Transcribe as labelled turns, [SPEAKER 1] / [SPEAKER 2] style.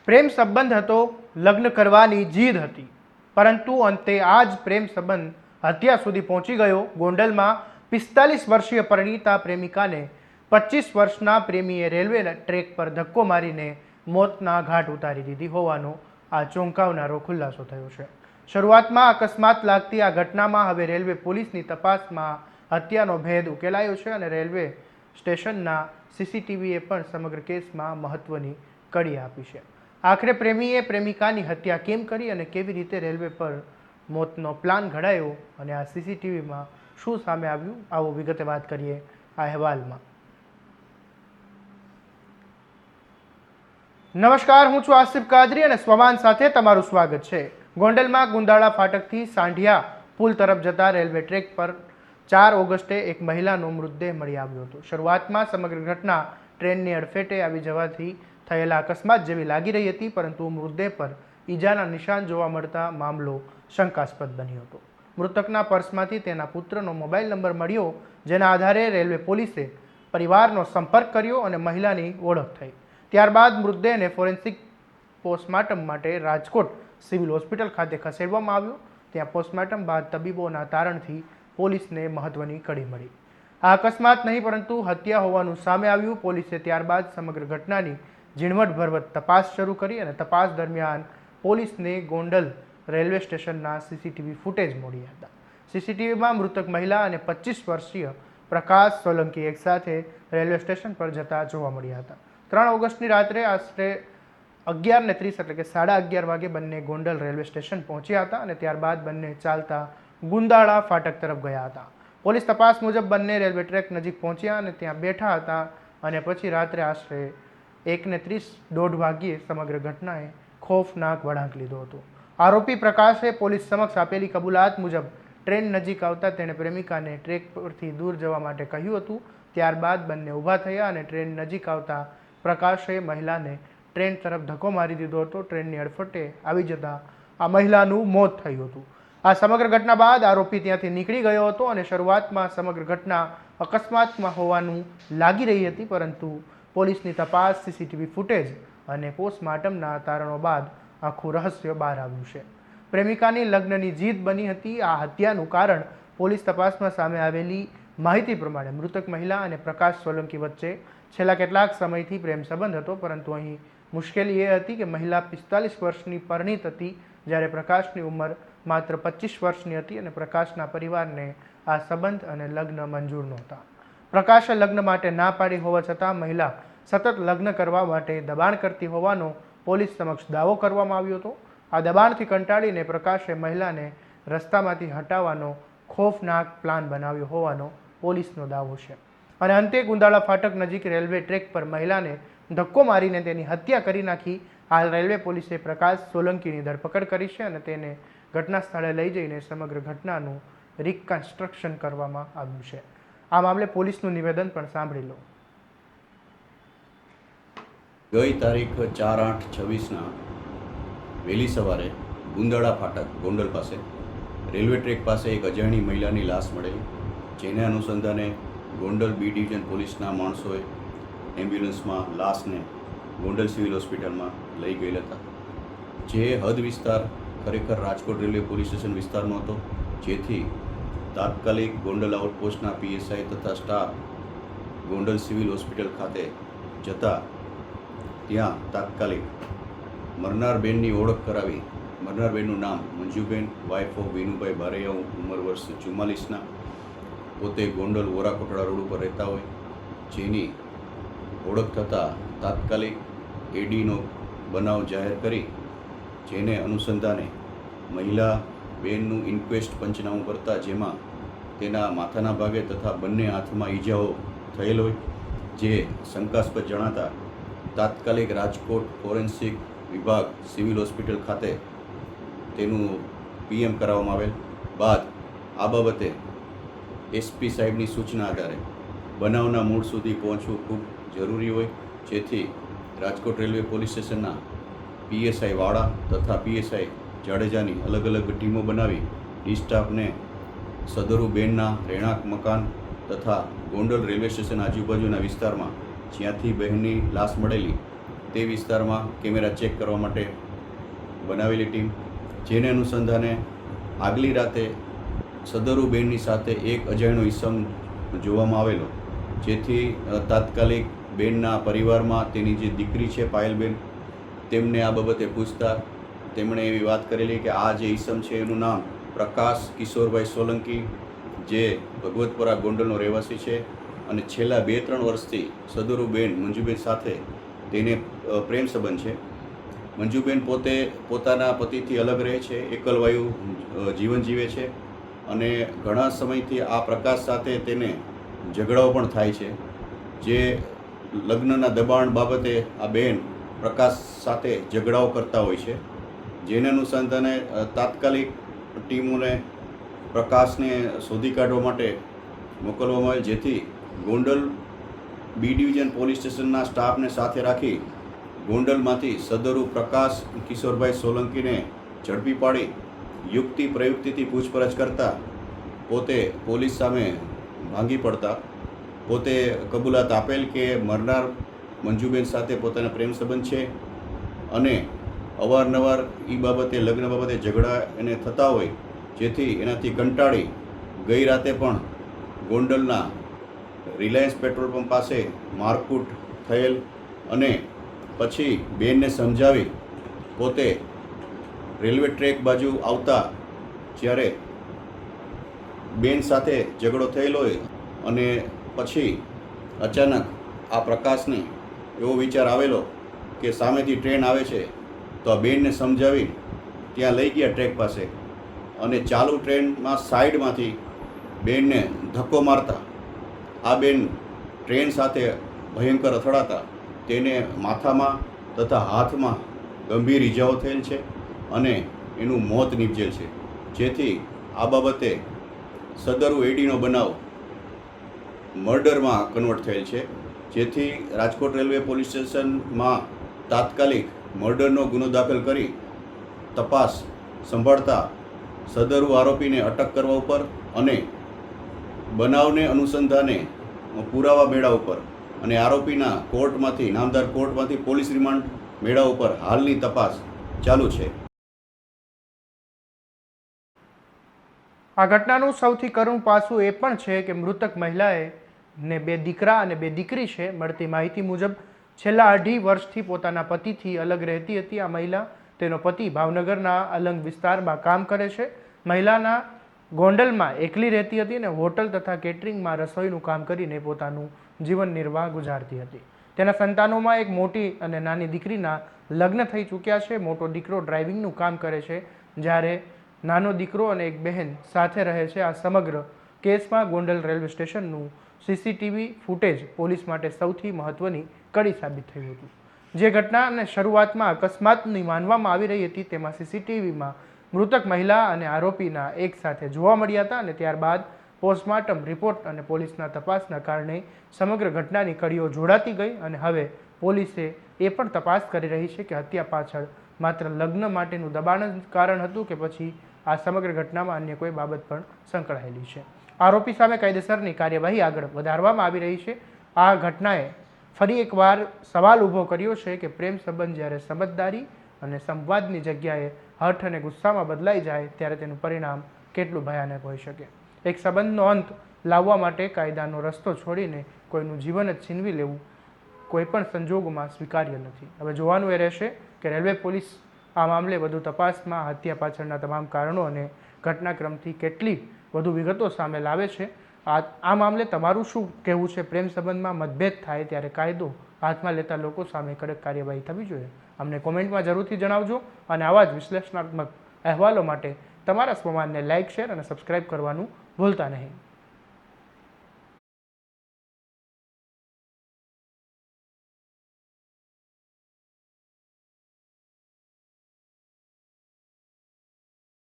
[SPEAKER 1] પ્રેમ સંબંધ હતો, લગ્ન કરવાની જીદ હતી, પરંતુ અંતે આ જ પ્રેમ સંબંધ હત્યા સુધી પહોંચી ગયો. ગોંડલમાં 45 વર્ષીય પરિણીતા પ્રેમિકાને 25 વર્ષના પ્રેમીએ રેલવે ટ્રેક પર ધક્કો મારીને મોતના ઘાટ ઉતારી દીધી હોવાનો આ ચોંકાવનારો ખુલાસો થયો છે. શરૂઆતમાં અકસ્માત લાગતી આ ઘટનામાં હવે રેલવે પોલીસની તપાસમાં હત્યાનો ભેદ ઉકેલાયો છે અને રેલવે સ્ટેશનના સીસીટીવીએ પણ સમગ્ર કેસમાં મહત્વની કડી આપી છે. આખરે પ્રેમીએ પ્રેમિકાની હત્યા કેમ કરી અને કેવી રીતે રેલવે પર મોતનો પ્લાન ઘડાયો અને આ સીસીટીવીમાં શું સામે આવ્યું, આવો વિગતે વાત કરીએ આ અહેવાલમાં. નમસ્કાર, હું છું આસિફ કાદરી અને સ્વમાન સાથે તમારું સ્વાગત છે. ગોંડલમાં ગુંદાળા ફાટકથી સાંઢિયા પુલ તરફ જતા રેલવે ટ્રેક પર 4 ઓગસ્ટે એક મહિલાનો મૃતદેહ મળી આવ્યો હતો. શરૂઆતમાં સમગ્ર ઘટના ટ્રેનની અડફેટે આવી જવાથી થયેલા અકસ્માત જેવી લાગી રહી હતી, પરંતુ મૃતદેહ પર ઈજાના નિશાન જોવા મળતા મામલો શંકાસ્પદ બન્યો હતો. મૃતકના પર્સમાંથી તેના પુત્રનો મોબાઈલ નંબર મળ્યો, જેના આધારે રેલવે પોલીસે પરિવારનો સંપર્ક કર્યો અને મહિલાની ઓળખ થઈ. ત્યારબાદ મૃતદેહને ફોરેન્સિક પોસ્ટમોર્ટમ માટે રાજકોટ સિવિલ હોસ્પિટલ ખાતે ખસેડવામાં આવ્યો. ત્યાં પોસ્ટમોર્ટમ બાદ તબીબોના તારણથી પોલીસને મહત્વની કડી મળી. આ અકસ્માત નહીં પરંતુ હત્યા હોવાનું સામે આવ્યું. પોલીસે ત્યારબાદ સમગ્ર ઘટનાની ઝીણવટભરવટ તપાસ શરૂ કરી અને તપાસ દરમિયાન પોલીસને ગોંડલ રેલવે સ્ટેશનના સીસીટીવી ફૂટેજ મળ્યા હતા. સીસીટીવીમાં મૃતક મહિલા અને 25 વર્ષીય પ્રકાશ સોલંકી એકસાથે રેલવે સ્ટેશન પર જતા જોવા મળ્યા હતા. 3 ઓગસ્ટની રાત્રે આશરે 11:30 એટલે કે 11:30 વાગે બંને ગોંડલ રેલવે સ્ટેશન પહોંચ્યા હતા અને ત્યારબાદ બંને ચાલતા ગુંદાળા ફાટક તરફ ગયા હતા. પોલીસ તપાસ મુજબ બંને રેલવે ટ્રેક નજીક પહોંચ્યા અને ત્યાં બેઠા હતા અને પછી રાત્રે આશરે 1:30 વાગ્યે સમગ્ર ઘટનાએ ખોફનાક વળાંક લીધો હતો. આરોપી પ્રકાશે પોલીસ સમક્ષ આપેલી કબૂલાત મુજબ ટ્રેન નજીક આવતા તેણે પ્રેમિકાને ટ્રેક પરથી દૂર જવા માટે કહ્યું હતું. ત્યારબાદ બંને ઊભા થયા અને ટ્રેન નજીક આવતા પ્રકાશે મહિલાને ટ્રેન તરફ ધક્કો મારી દીધો હતો. ટ્રેનની અડફટે આવી જતા આ મહિલાનું મોત થયું હતું. આ સમગ્ર ઘટના બાદ આરોપી ત્યાંથી નીકળી ગયો હતો અને શરૂઆતમાં સમગ્ર ઘટના અકસ્માતમાં હોવાનું લાગી રહી હતી, પરંતુ પોલીસની તપાસ, સીસીટીવી ફૂટેજ અને પોસ્ટમોર્ટમના તારણો બાદ આખું રહસ્ય બહાર આવ્યું છે. પ્રેમિકાની લગ્નની જીદ બની હતી આ હત્યાનું કારણ. પોલીસ તપાસમાં સામે આવેલી માહિતી પ્રમાણે મૃતક મહિલા અને પ્રકાશ સોલંકી વચ્ચે છેલ્લા કેટલાક સમયથી પ્રેમ સંબંધ હતો, પરંતુ અહીં મુશ્કેલી એ હતી કે મહિલા 45 વર્ષની પરિણીત હતી, જ્યારે પ્રકાશની ઉંમર માત્ર 25 વર્ષની હતી અને પ્રકાશના પરિવારને આ સંબંધ અને લગ્ન મંજૂર નહોતા. પ્રકાશે લગ્ન માટે ના પાડી હોવા છતાં મહિલા સતત લગ્ન કરવા માટે દબાણ કરતી હોવાનો પોલીસ સમક્ષ દાવો કરવામાં આવ્યો હતો. આ દબાણથી કંટાળીને પ્રકાશે મહિલાને રસ્તામાંથી હટાવવાનો ખોફનાક પ્લાન બનાવ્યો હોવાનો પોલીસનો દાવો છે અને અંતે ગુંદાળા ફાટક નજીક રેલવે ટ્રેક પર મહિલાને ધક્કો મારીને તેની હત્યા કરી નાખી. હાલ રેલવે પોલીસે પ્રકાશ સોલંકીની ધરપકડ કરી છે અને તેને ઘટના સ્થળે લઈ જઈને સમગ્ર ઘટનાનું રિકન્સ્ટ્રક્શન કરવામાં આવ્યું છે. આ મામલે પોલીસનું નિવેદન પણ સાંભળી લો.
[SPEAKER 2] ગઈ તારીખ 4/8/26ના વહેલી સવારે ગુંદાળા ફાટક ગોંડલ પાસે રેલવે ટ્રેક પાસે એક અજાણી મહિલાની લાશ મળેલી, જેને અનુસંધાને ગોંડલ બી ડિવિઝન પોલીસના માણસોએ એમ્બ્યુલન્સમાં લાશને ગોંડલ સિવિલ હોસ્પિટલમાં લઈ ગયેલા હતા. જે હદ વિસ્તાર ખરેખર રાજકોટ રેલવે પોલીસ સ્ટેશન વિસ્તારનો હતો, જેથી તાત્કાલિક ગોંડલ આઉટપોસ્ટના પીએસઆઈ તથા સ્ટાફ ગોંડલ સિવિલ હોસ્પિટલ ખાતે જતા ત્યાં તાત્કાલિક મરનાર બેનની ઓળખ કરાવી. મરનાર બેનનું નામ મંજુબેન, વાઇફ ઓફ વિનુભાઈ બારૈયા, ઉંમર વર્ષ 44ના, પોતે ગોંડલ વોરાકોટડા રોડ ઉપર રહેતા હોય, જેની ઓળખ થતાં તાત્કાલિક એડીનો બનાવ જાહેર કરી, જેને અનુસંધાને મહિલા બેનનું ઇન્ક્વેસ્ટ પંચનામું કરતા જેમાં તેના માથાના ભાગે તથા બંને હાથમાં ઈજાઓ થયેલ હોય, જે શંકાસ્પદ જણાતા તાત્કાલિક રાજકોટ ફોરેન્સિક વિભાગ સિવિલ હોસ્પિટલ ખાતે તેનું પીએમ કરાવવામાં આવેલ બાદ આ બાબતે એસપી સાહેબની સૂચના આધારે બનાવના મૂળ સુધી પહોંચવું ખૂબ જરૂરી હોય, જેથી રાજકોટ રેલવે પોલીસ સ્ટેશનના પીએસઆઈ વાળા તથા પીએસઆઈ જાડેજાની અલગ અલગ ટીમો બનાવી ડી સ્ટાફને સદરુ બેનના રહેણાંક મકાન તથા ગોંડલ રેલવે સ્ટેશન આજુબાજુના વિસ્તારમાં જ્યાંથી બહેનની લાશ મળેલી તે વિસ્તારમાં કેમેરા ચેક કરવા માટે બનાવેલી ટીમ, જેને અનુસંધાને આગલી રાતે સદરુ બેનની સાથે એક અજાણ્યો ઈસમ જોવામાં આવેલો, જેથી તાત્કાલિક બેનના પરિવારમાં તેની જે દીકરી છે પાયલબેન, તેમને આ બાબતે પૂછતા તેમણે એવી વાત કરેલી કે આ જે ઈસમ છે એનું નામ પ્રકાશ કિશોરભાઈ સોલંકી, જે ભગવતપુરા ગોંડલનો રહેવાસી છે અને છેલ્લા 2-3 વર્ષથી સદરુ બેન મંજુબેન સાથે તેને પ્રેમ સંબંધ છે. મંજુબેન પોતે પોતાના પતિથી અલગ રહે છે, એકલવાયુ જીવન જીવે છે અને ઘણા સમયથી આ પ્રકાશ સાથે તેને ઝઘડાઓ પણ થાય છે. જે લગ્નના દબાણ બાબતે આ બેન પ્રકાશ સાથે ઝઘડાઓ કરતા હોય છે, જેને અનુસંધાને તાત્કાલિક ટીમોને પ્રકાશને શોધી કાઢવા માટે મોકલવામાં આવેલ, જેથી ગોંડલ બી ડિવિઝન પોલીસ સ્ટેશનના સ્ટાફને સાથે રાખી ગોંડલમાંથી સદરુ પ્રકાશ કિશોરભાઈ સોલંકીને ઝડપી પાડી યુક્તિ પ્રયુક્તિથી પૂછપરછ કરતા પોતે પોલીસ સામે ભાંગી પડતા પોતે કબૂલાત આપેલ કે મરનાર મંજુબેન સાથે પોતાના પ્રેમ સંબંધ છે અને અવારનવાર એ બાબતે લગ્ન બાબતે ઝઘડા એને થતા હોય, જેથી એનાથી કંટાળી ગઈ રાતે પણ ગોંડલના રિલાયન્સ પેટ્રોલ પંપ પાસે મારકૂટ થયેલ અને પછી બેનને સમજાવી પોતે રેલવે ટ્રેક બાજુ આવતા જ્યારે બેન સાથે ઝઘડો થયેલો હોય અને પછી અચાનક આ પ્રકાશને એવો વિચાર આવેલો કે સામેથી ટ્રેન આવે છે તો આ બેનને સમજાવી ત્યાં લઈ ગયા ટ્રેક પાસે અને ચાલુ ટ્રેનમાં સાઈડમાંથી બેનને ધક્કો મારતા આ બેન ટ્રેન સાથે ભયંકર અથડાતા તેને માથામાં તથા હાથમાં ગંભીર ઈજાઓ થયેલ છે અને એનું મોત નીપજેલ છે, જેથી આ બાબતે સદરુ એડીનો બનાવ મર્ડરમાં કન્વર્ટ થયેલ છે, જેથી રાજકોટ રેલવે પોલીસ સ્ટેશનમાં તાત્કાલિક મર્ડરનો ગુનો દાખલ કરી તપાસ સંભાળતા સદરુ આરોપીને અટક કરવા ઉપર અને બનાવને અનુસંધાને પુરાવા મેળવવા ઉપર અને આરોપીના કોર્ટમાંથી નામદાર કોર્ટમાંથી પોલીસ રિમાન્ડ મેળવવા ઉપર હાલની તપાસ ચાલુ છે.
[SPEAKER 1] આ ઘટનાનું સૌથી કરુણ પાસું એ પણ છે કે મૃતક મહિલાએ ને 2 દીકરા અને 2 દીકરી છે. મળતી માહિતી મુજબ છેલ્લા 2.5 વર્ષથી પોતાના પતિથી અલગ રહેતી હતી આ મહિલા. તેનો પતિ ભાવનગરના અલંગ વિસ્તારમાં કામ કરે છે. મહિલાના ગોંડલમાં એકલી રહેતી હતી અને હોટલ તથા કેટરિંગમાં રસોઈનું કામ કરીને પોતાનું જીવન નિર્વાહ ગુજારતી હતી. તેના સંતાનોમાં એક મોટી અને નાની દીકરીના લગ્ન થઈ ચૂક્યા છે. મોટો દીકરો ડ્રાઇવિંગનું કામ કરે છે, જ્યારે નાનો દીકરો અને એક બહેન સાથે રહે છે. આ સમગ્ર કેસમાં ગોંડલ રેલવે સ્ટેશનનું સીસીટીવી ફૂટેજ પોલીસ માટે સૌથી મહત્વની કડી સાબિત થયું હતું. જે ઘટનાને શરૂઆતમાં અકસ્માતની માનવામાં આવી રહી હતી, તેમાં સીસીટીવીમાં મૃતક મહિલા અને આરોપીના એક સાથે જોવા મળ્યા હતા અને ત્યારબાદ પોસ્ટમોર્ટમ રિપોર્ટ અને પોલીસના તપાસના કારણે સમગ્ર ઘટનાની કડીઓ જોડાતી ગઈ અને હવે પોલીસે એ પણ તપાસ કરી રહી છે કે હત્યા પાછળ માત્ર લગ્ન માટેનું દબાણ જ કારણ હતું કે પછી આ સમગ્ર ઘટનામાં અન્ય કોઈ બાબત પણ સંકળાયેલી છે. આરોપી સામે કાયદેસરની કાર્યવાહી આગળ વધારવામાં આવી રહી છે. આ ઘટનાએ ફરી એકવાર સવાલ ઊભો કર્યો છે કે પ્રેમ સંબંધ જ્યારે સમજદારી અને સંવાદની જગ્યાએ હઠ અને ગુસ્સામાં બદલાઈ જાય ત્યારે તેનું પરિણામ કેટલું ભયાનક હોઈ શકે. એક સંબંધનો અંત લાવવા માટે કાયદાનો રસ્તો છોડીને કોઈનું જીવન જ છીનવી લેવું કોઈપણ સંજોગોમાં સ્વીકાર્ય નથી. હવે જોવાનું એ રહેશે કે રેલવે પોલીસ આ મામલે વધુ તપાસમાં હત્યા પાછળના તમામ કારણો અને ઘટનાક્રમથી કેટલી વધુ વિગતો સામે લાવે છે. આ મામલે તમારું શું કહેવું છે? પ્રેમ સંબંધમાં મતભેદ થાય ત્યારે કાયદો હાથમાં લેતા લોકો સામે કડક કાર્યવાહી થવી જોઈએ. અમને કોમેન્ટમાં જરૂરથી જણાવજો અને આવા જ વિશ્લેષણાત્મક અહેવાલો માટે તમારા સ્વમાનને લાઇક, શેર અને સબસ્ક્રાઇબ કરવાનું ભૂલતા નહીં.